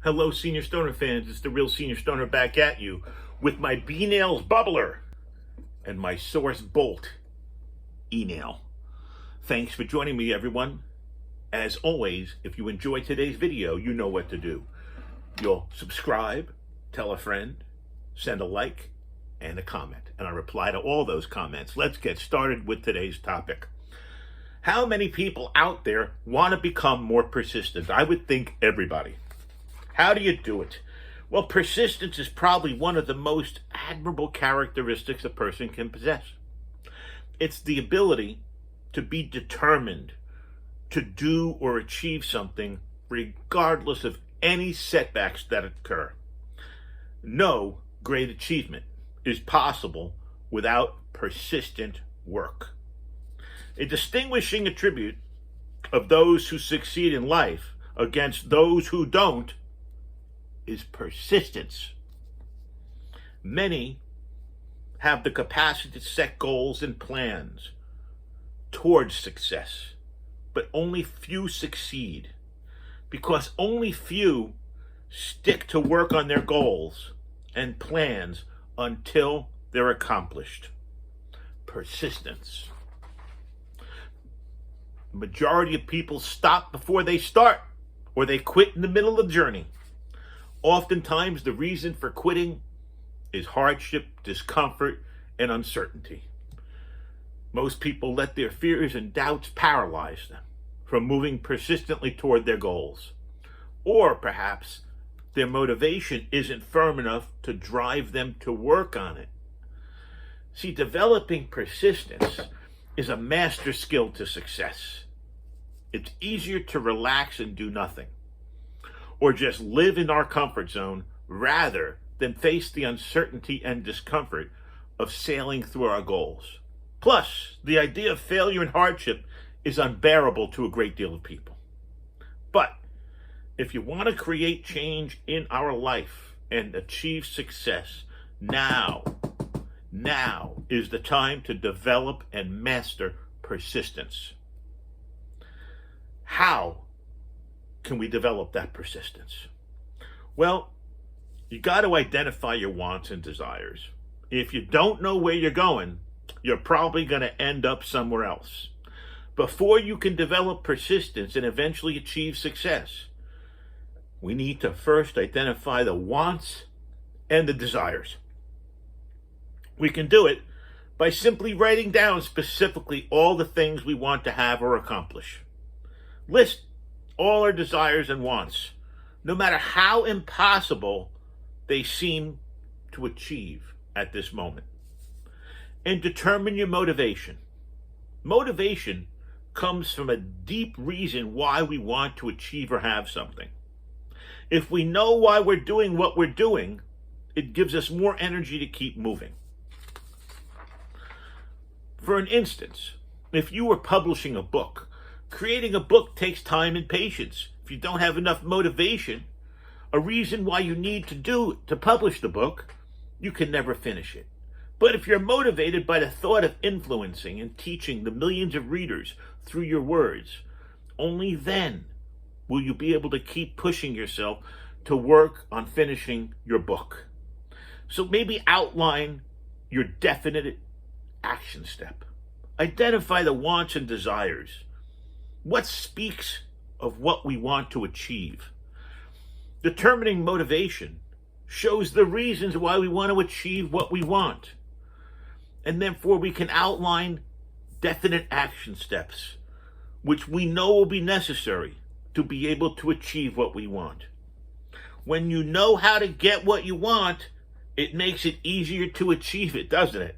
Hello, Senior Stoner fans. It's the real Senior Stoner back at you with my B-Nails bubbler and my Source Bolt e-nail. Thanks for joining me, everyone. As always, if you enjoyed today's video, you know what to do. You'll subscribe, tell a friend, send a like, and a comment. And I reply to all those comments. Let's get started with today's topic. How many people out there want to become more persistent? I would think everybody. How do you do it? Well, persistence is probably one of the most admirable characteristics a person can possess. It's the ability to be determined to do or achieve something regardless of any setbacks that occur. No great achievement is possible without persistent work. A distinguishing attribute of those who succeed in life against those who don't is persistence. Many have the capacity to set goals and plans towards success, but only few succeed because only few stick to work on their goals and plans until they're accomplished. Persistence. The majority of people stop before they start, or they quit in the middle of the journey. Oftentimes, the reason for quitting is hardship, discomfort, and uncertainty. Most people let their fears and doubts paralyze them from moving persistently toward their goals. Or perhaps their motivation isn't firm enough to drive them to work on it. See, developing persistence is a master skill to success. It's easier to relax and do nothing, or just live in our comfort zone rather than face the uncertainty and discomfort of sailing through our goals. Plus, the idea of failure and hardship is unbearable to a great deal of people. But if you want to create change in our life and achieve success, now is the time to develop and master persistence. How can we develop that persistence? Well, you got to identify your wants and desires. If you don't know where you're going, you're probably going to end up somewhere else. Before you can develop persistence and eventually achieve success, we need to first identify the wants and the desires. We can do it by simply writing down specifically all the things we want to have or accomplish. List all our desires and wants, no matter how impossible they seem to achieve at this moment. And determine your motivation. Motivation comes from a deep reason why we want to achieve or have something. If we know why we're doing what we're doing, it gives us more energy to keep moving. For an instance, if you were publishing a book, creating a book takes time and patience. If you don't have enough motivation, a reason why you need to publish the book, you can never finish it. But if you're motivated by the thought of influencing and teaching the millions of readers through your words, only then will you be able to keep pushing yourself to work on finishing your book. So maybe outline your definite action step. Identify the wants and desires. What speaks of what we want to achieve? Determining motivation shows the reasons why we want to achieve what we want. And therefore we can outline definite action steps, which we know will be necessary to be able to achieve what we want. When you know how to get what you want, it makes it easier to achieve it, doesn't it?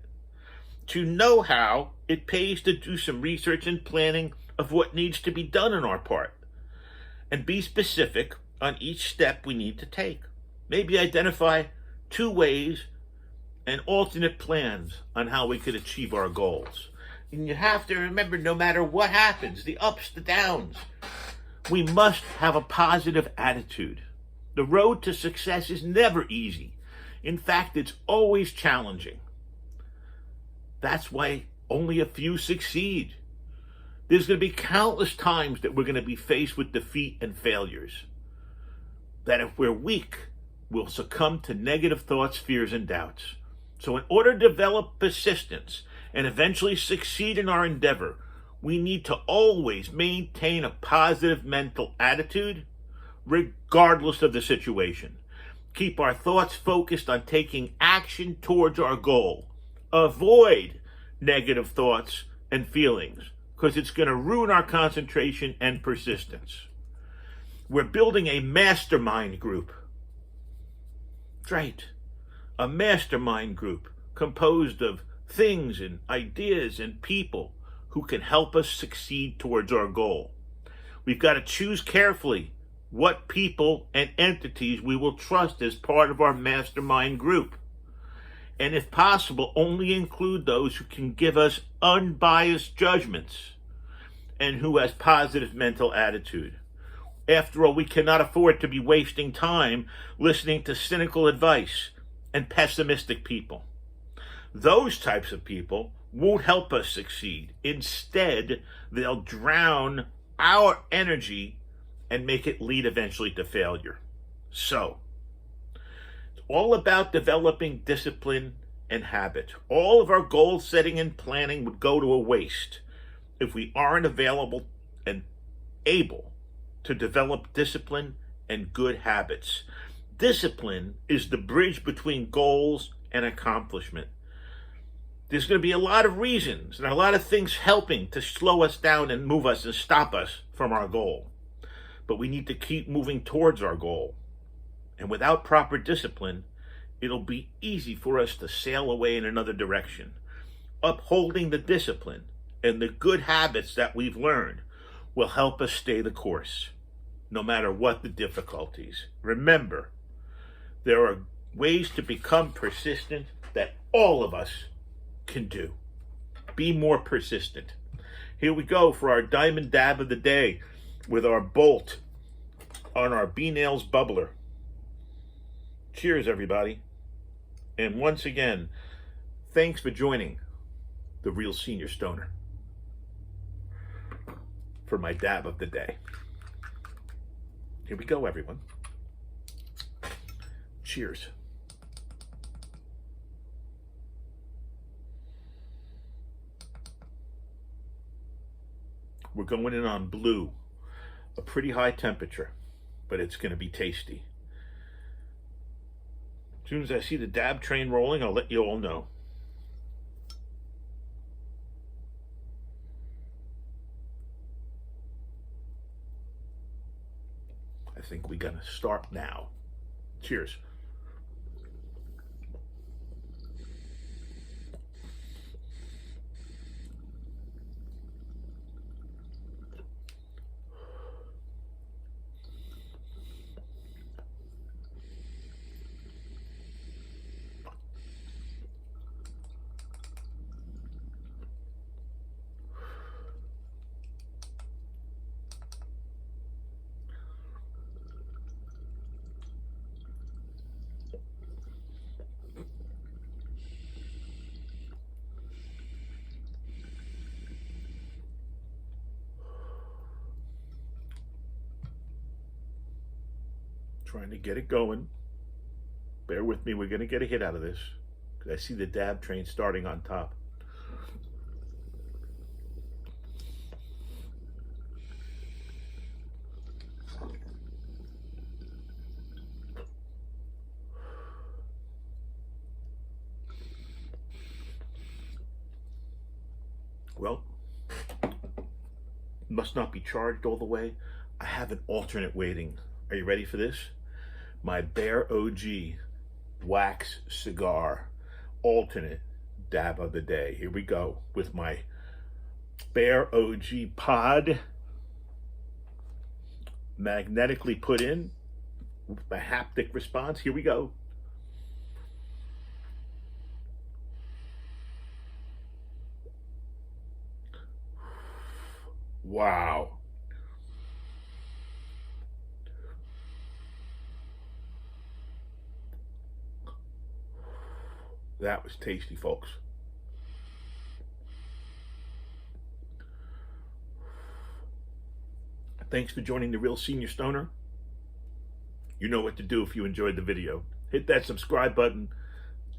To know how, it pays to do some research and planning of what needs to be done on our part, and be specific on each step we need to take. Maybe identify 2 ways and alternate plans on how we could achieve our goals. And you have to remember, no matter what happens, the ups, the downs, we must have a positive attitude. The road to success is never easy. In fact, it's always challenging. That's why only a few succeed. There's going to be countless times that we're going to be faced with defeat and failures. that if we're weak, we'll succumb to negative thoughts, fears, and doubts. So in order to develop persistence and eventually succeed in our endeavor, we need to always maintain a positive mental attitude, regardless of the situation. Keep our thoughts focused on taking action towards our goal. Avoid negative thoughts and feelings, because it's going to ruin our concentration and persistence. We're building a mastermind group. That's right. A mastermind group composed of things and ideas and people who can help us succeed towards our goal. We've got to choose carefully what people and entities we will trust as part of our mastermind group. And if possible, only include those who can give us unbiased judgments and who has positive mental attitude. After all, we cannot afford to be wasting time listening to cynical advice and pessimistic people. Those types of people won't help us succeed. Instead, they'll drown our energy and make it lead eventually to failure. So, it's all about developing discipline and habit. All of our goal setting and planning would go to a waste if we aren't available and able to develop discipline and good habits. Discipline is the bridge between goals and accomplishment. There's going to be a lot of reasons and a lot of things helping to slow us down and move us and stop us from our goal. But we need to keep moving towards our goal. And without proper discipline, it'll be easy for us to sail away in another direction. Upholding the discipline and the good habits that we've learned will help us stay the course, no matter what the difficulties. Remember, there are ways to become persistent that all of us can do. Be more persistent. Here we go for our diamond dab of the day with our bolt on our B-Nails bubbler. Cheers, everybody. And once again, thanks for joining the Real Senior Stoner for my dab of the day. Here we go, everyone. Cheers. We're going in on blue, a pretty high temperature, but it's going to be tasty. As soon as I see the dab train rolling, I'll let you all know. I think we're going to start now. Cheers. Trying to get it going. Bear with me, we're going to get a hit out of this, because I see the dab train starting on top. Well, must not be charged all the way. I have an alternate waiting. Are you ready for this? My Bear OG wax cigar alternate dab of the day. Here we go with my Bear OG pod magnetically put in with a haptic response. Here we go. Wow. That was tasty, folks. Thanks for joining the Real Senior Stoner. You know what to do if you enjoyed the video. Hit that subscribe button,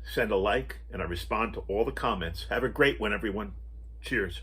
send a like, and I respond to all the comments. Have a great one, everyone. Cheers.